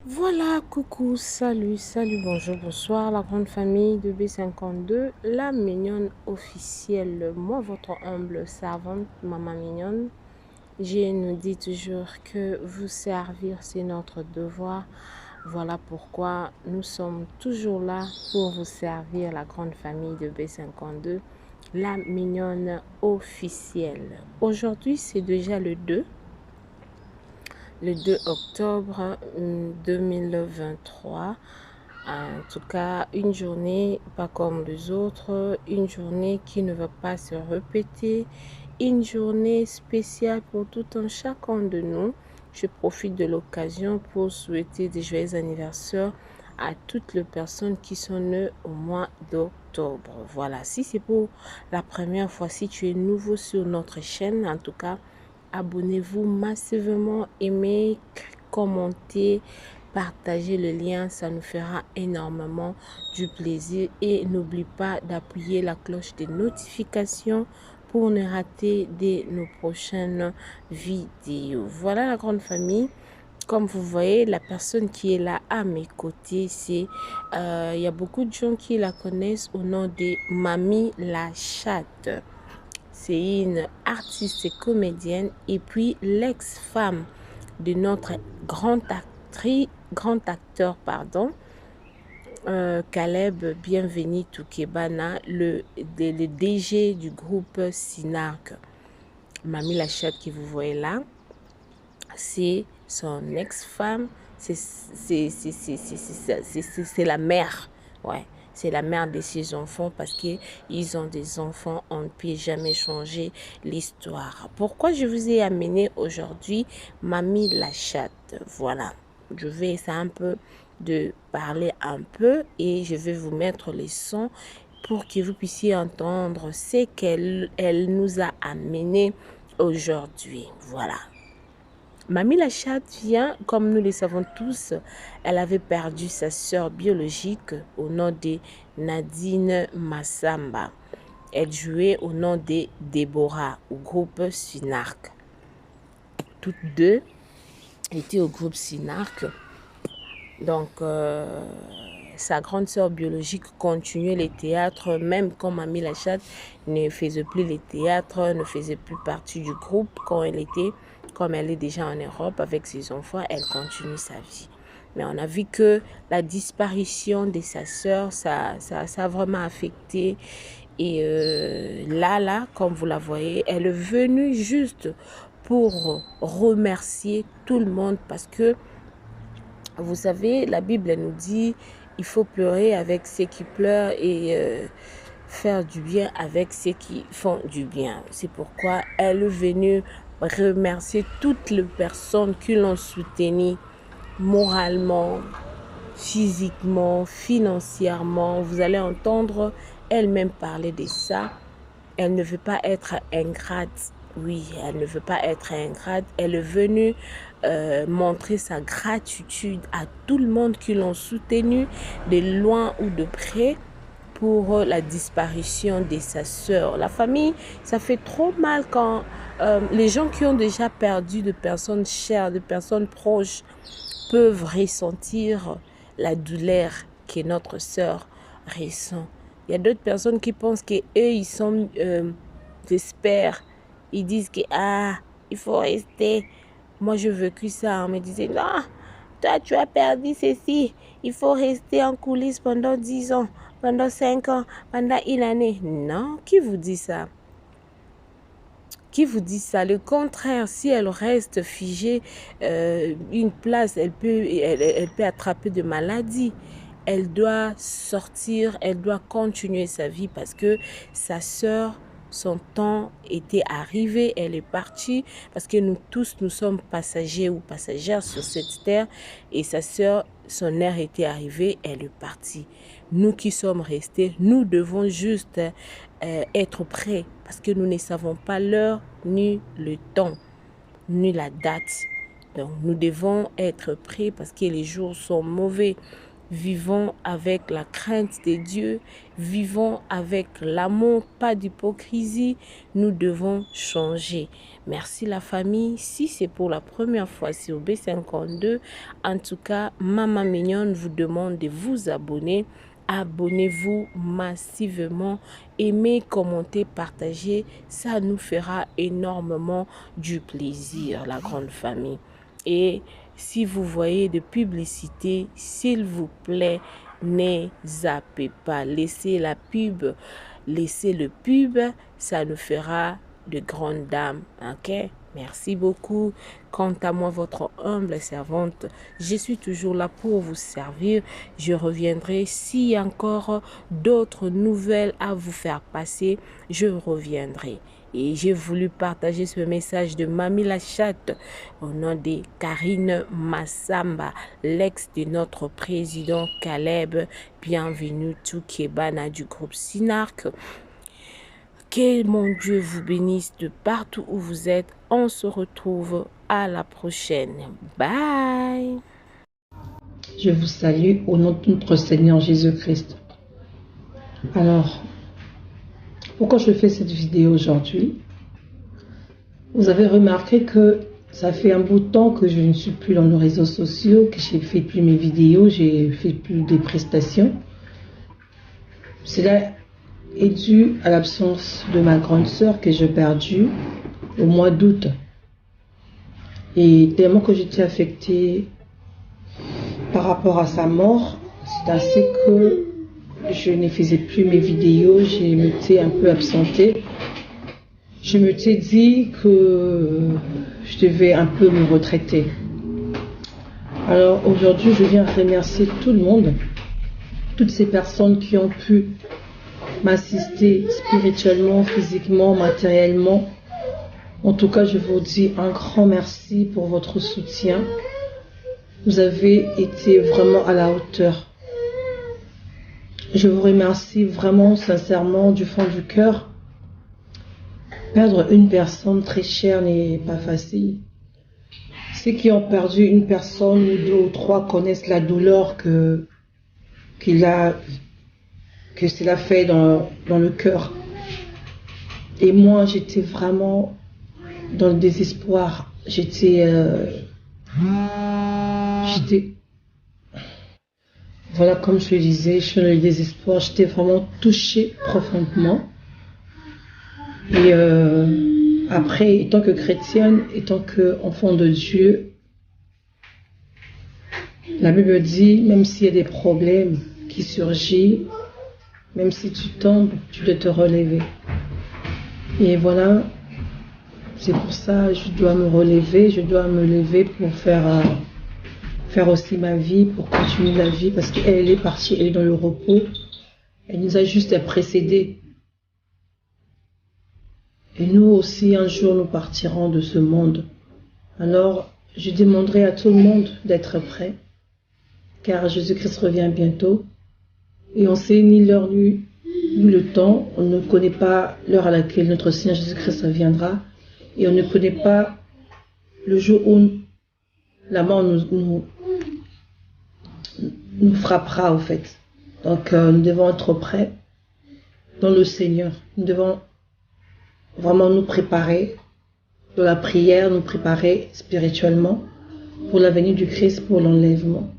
Voilà, coucou, salut, bonjour, bonsoir, la grande famille de B52, la mignonne officielle, moi votre humble servante, maman mignonne. Je nous dis toujours que vous servir, c'est notre devoir. Voilà pourquoi nous sommes toujours là pour vous servir, la grande famille de B52, la mignonne officielle. Aujourd'hui, c'est déjà le 2 octobre 2023. En tout cas, une journée pas comme les autres, une journée qui ne va pas se répéter, une journée spéciale pour tout un chacun de nous. Je profite de l'occasion pour souhaiter des joyeux anniversaires à toutes les personnes qui sont nées au mois d'octobre. Voilà, si c'est pour la première fois, si tu es nouveau sur notre chaîne, en tout cas, abonnez-vous massivement, aimez, commentez, partagez le lien, ça nous fera énormément du plaisir. Et n'oublie pas d'appuyer la cloche des notifications pour ne rater nos prochaines vidéos. Voilà la grande famille. Comme vous voyez, la personne qui est là à mes côtés, il y a beaucoup de gens qui la connaissent au nom de Mamie la Chatte. C'est une artiste et comédienne et puis l'ex-femme de notre grand acteur, Caleb Bienvenu Toukebana, le DG du groupe Sinark. Mamie Lachette que vous voyez là, c'est son ex-femme, c'est la mère, ouais. C'est la mère de ses enfants parce qu'ils ont des enfants. On ne peut jamais changer l'histoire. Pourquoi je vous ai amené aujourd'hui Mamie la Chatte? Voilà. Je vais essayer un peu de parler un peu et je vais vous mettre les sons pour que vous puissiez entendre ce qu'elle nous a amené aujourd'hui. Voilà. Mamie la Chatte vient, comme nous le savons tous, elle avait perdu sa sœur biologique au nom de Nadine Massamba. Elle jouait au nom de Déborah au groupe Sinark. Toutes deux étaient au groupe Sinark. Donc, sa grande sœur biologique continuait les théâtres, même quand Mamie la Chatte ne faisait plus les théâtres, ne faisait plus partie du groupe quand elle était... Comme elle est déjà en Europe avec ses enfants, elle continue sa vie. Mais on a vu que la disparition de sa sœur, ça a vraiment affecté. Et là, comme vous la voyez, elle est venue juste pour remercier tout le monde parce que, vous savez, la Bible nous dit il faut pleurer avec ceux qui pleurent et faire du bien avec ceux qui font du bien. C'est pourquoi elle est venue remercier toutes les personnes qui l'ont soutenue moralement, physiquement, financièrement. Vous allez entendre elle-même parler de ça. Elle ne veut pas être ingrate. Oui, elle ne veut pas être ingrate. Elle est venue montrer sa gratitude à tout le monde qui l'ont soutenue, de loin ou de près, pour la disparition de sa sœur. La famille, ça fait trop mal quand les gens qui ont déjà perdu de personnes chères, de personnes proches, peuvent ressentir la douleur que notre sœur ressent. Il y a d'autres personnes qui pensent qu'eux, ils sont, j'espère, ils disent que, il faut rester. Moi, j'ai vécu ça, on me disait, non, toi, tu as perdu ceci, il faut rester en coulisses pendant 10 ans, pendant 5 ans, pendant une année. Non, qui vous dit ça? Qui vous dit ça? Le contraire, si elle reste figée une place, elle peut attraper de maladies. Elle doit sortir, elle doit continuer sa vie parce que sa sœur, son temps était arrivé, elle est partie parce que nous tous, nous sommes passagers ou passagères sur cette terre et sa sœur, son heure était arrivée, elle est partie. Nous qui sommes restés, nous devons juste être prêts parce que nous ne savons pas l'heure ni le temps ni la date. Donc nous devons être prêts parce que les jours sont mauvais. vivons avec la crainte de Dieu, vivons avec l'amour, pas d'hypocrisie. Nous devons changer. Merci la famille. Si c'est pour la première fois sur B52, en tout cas, Maman Mignonne vous demande de vous abonner. Abonnez-vous massivement, aimez, commentez, partagez, ça nous fera énormément du plaisir, la grande famille. Et si vous voyez de publicité, s'il vous plaît, ne zappez pas, laissez la pub, laissez le pub, ça nous fera de grandes dames, ok? Merci beaucoup. Quant à moi, votre humble servante, je suis toujours là pour vous servir. Je reviendrai s'il y a encore d'autres nouvelles à vous faire passer. Je reviendrai. Et j'ai voulu partager ce message de Mamie la chatte au nom de Karine Massamba, l'ex de notre président Caleb. Bienvenue tout Kebana du groupe Sinark. Que mon Dieu vous bénisse de partout où vous êtes. On se retrouve à la prochaine. Bye. Je vous salue au nom de notre Seigneur Jésus-Christ. Alors, pourquoi je fais cette vidéo aujourd'hui? Vous avez remarqué que ça fait un bout de temps que je ne suis plus dans les réseaux sociaux, que je ne fais plus mes vidéos, j'ai fait plus des prestations. Cela est dû à l'absence de ma grande sœur que j'ai perdue au mois d'août. Et tellement que j'étais affectée par rapport à sa mort, c'est ainsi que je ne faisais plus mes vidéos, je m'étais un peu absentée. Je m'étais dit que je devais un peu me retraiter. Alors aujourd'hui, je viens remercier tout le monde, toutes ces personnes qui ont pu m'assister spirituellement, physiquement, matériellement. En tout cas, je vous dis un grand merci pour votre soutien. Vous avez été vraiment à la hauteur. Je vous remercie vraiment sincèrement du fond du cœur. Perdre une personne très chère n'est pas facile. Ceux qui ont perdu une personne, ou deux ou trois, connaissent la douleur que cela fait dans le cœur. Et moi, j'étais vraiment dans le désespoir. Voilà, comme je le disais, je suis dans le désespoir. J'étais vraiment touchée profondément. Et après, étant que chrétienne, étant qu'enfant de Dieu, la Bible dit, même s'il y a des problèmes qui surgissent, même si tu tombes, tu dois te relever. Et voilà, c'est pour ça que je dois me relever, je dois me lever pour faire aussi ma vie, pour continuer la vie, parce qu'elle est partie, elle est dans le repos. Elle nous a juste précédés. Et nous aussi, un jour, nous partirons de ce monde. Alors, je demanderai à tout le monde d'être prêt, car Jésus-Christ revient bientôt. Et on ne sait ni l'heure ni le temps. On ne connaît pas l'heure à laquelle notre Seigneur Jésus-Christ reviendra. Et on ne connaît pas le jour où la mort nous frappera, au fait. Donc, nous devons être prêts dans le Seigneur. Nous devons vraiment nous préparer dans la prière, nous préparer spirituellement pour la venue du Christ, pour l'enlèvement.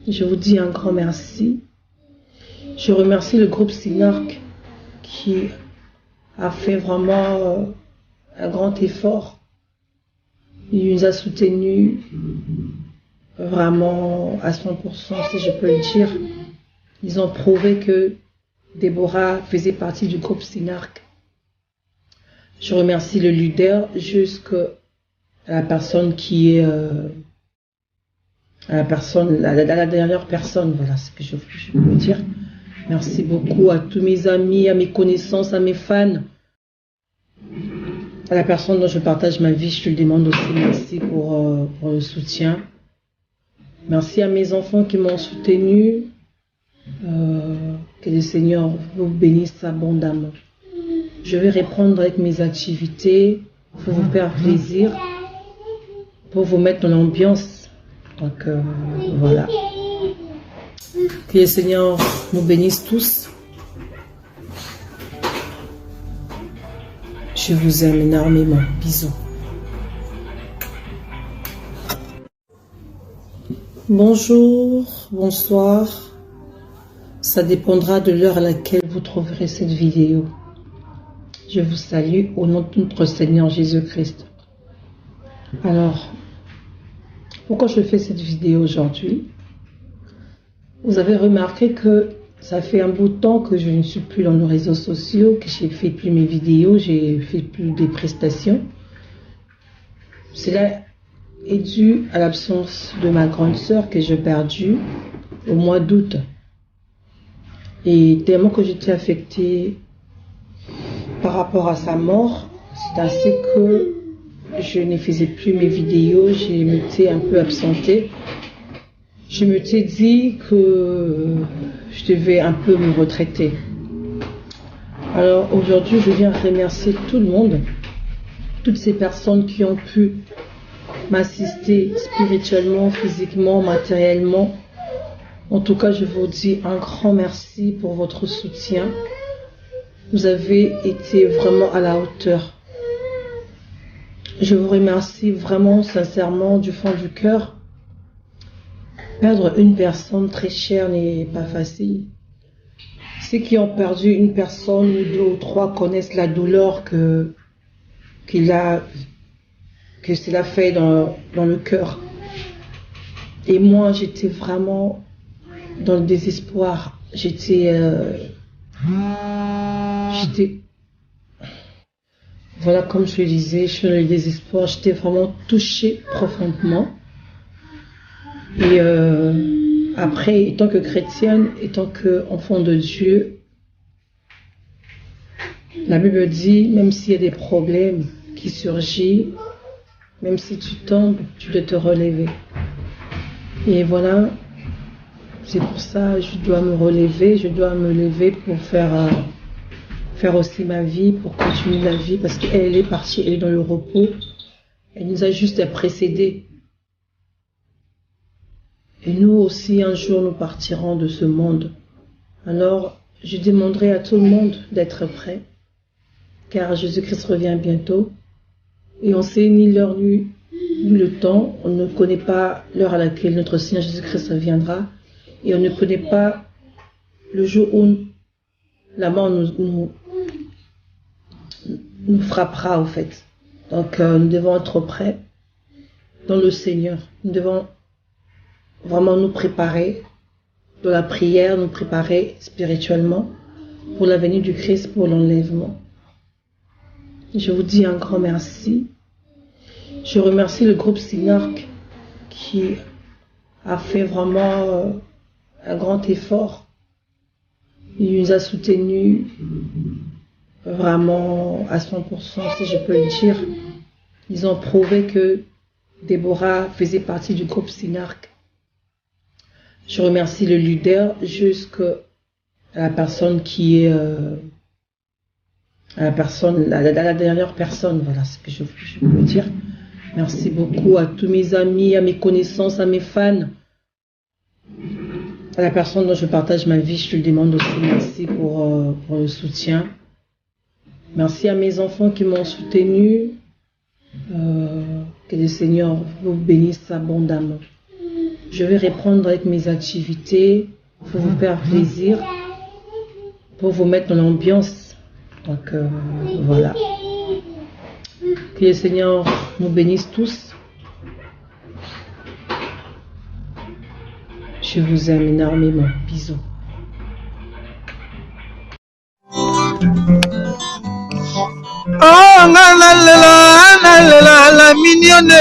Je vous dis un grand merci. Je remercie le groupe Sinark qui a fait vraiment un grand effort. Il nous a soutenus vraiment à 100%, si je peux le dire. Ils ont prouvé que Déborah faisait partie du groupe Sinark. Je remercie le leader jusqu'à la personne qui est la dernière personne. Voilà ce que je peux dire. Merci beaucoup à tous mes amis, à mes connaissances, à mes fans. À la personne dont je partage ma vie, je te le demande aussi merci pour le soutien. Merci à mes enfants qui m'ont soutenu. Que le Seigneur vous bénisse abondamment. Je vais reprendre avec mes activités pour vous faire plaisir, pour vous mettre dans l'ambiance. Donc voilà. Que le Seigneur nous bénisse tous. Je vous aime énormément. Bisous. Bonjour, bonsoir. Ça dépendra de l'heure à laquelle vous trouverez cette vidéo. Je vous salue au nom de notre Seigneur Jésus-Christ. Alors, pourquoi je fais cette vidéo aujourd'hui? Vous avez remarqué que ça fait un bout de temps que je ne suis plus dans les réseaux sociaux, que j'ai fait plus mes vidéos, j'ai fait plus des prestations. Cela est dû à l'absence de ma grande sœur que j'ai perdue au mois d'août. Et tellement que j'étais affectée par rapport à sa mort, c'est ainsi que je ne faisais plus mes vidéos, je m'étais un peu absentée. Je me suis dit que je devais un peu me retraiter. Alors aujourd'hui, je viens remercier tout le monde, toutes ces personnes qui ont pu m'assister spirituellement, physiquement, matériellement. En tout cas, je vous dis un grand merci pour votre soutien. Vous avez été vraiment à la hauteur. Je vous remercie vraiment sincèrement du fond du cœur. Perdre une personne très chère n'est pas facile. Ceux qui ont perdu une personne ou deux ou trois connaissent la douleur que cela fait dans le cœur. Et moi, j'étais vraiment dans le désespoir. Voilà, comme je le disais, je suis dans le désespoir. J'étais vraiment touchée profondément. Et après, étant que chrétienne, étant qu'enfant de Dieu, la Bible dit, même s'il y a des problèmes qui surgissent, même si tu tombes, tu dois te relever. Et voilà, c'est pour ça que je dois me relever, je dois me lever pour faire aussi ma vie, pour continuer la vie, parce qu'elle est partie, elle est dans le repos. Elle nous a juste précédés. Et nous aussi, un jour, nous partirons de ce monde. Alors, je demanderai à tout le monde d'être prêt, car Jésus-Christ revient bientôt. Et on ne sait ni l'heure ni le temps. On ne connaît pas l'heure à laquelle notre Seigneur Jésus-Christ reviendra. Et on ne connaît pas le jour où la mort nous frappera, en fait. Donc, nous devons être prêts dans le Seigneur. Nous devons vraiment nous préparer dans la prière, nous préparer spirituellement pour la venue du Christ, pour l'enlèvement. Je vous dis un grand merci. Je remercie le groupe Synarque qui a fait vraiment un grand effort. Il nous a soutenus vraiment à 100%, si je peux le dire. Ils ont prouvé que Déborah faisait partie du groupe Synarque. Je remercie le leader jusqu'à la personne qui est la dernière personne, voilà ce que je peux dire. Merci beaucoup à tous mes amis, à mes connaissances, à mes fans, à la personne dont je partage ma vie. Je te demande aussi merci pour le soutien. Merci à mes enfants qui m'ont soutenu. Que le Seigneur vous bénisse abondamment. Je vais reprendre avec mes activités pour vous faire plaisir, pour vous mettre dans l'ambiance. Donc voilà. Que le Seigneur nous bénisse tous. Je vous aime énormément. Bisous. Oh, la mignonne.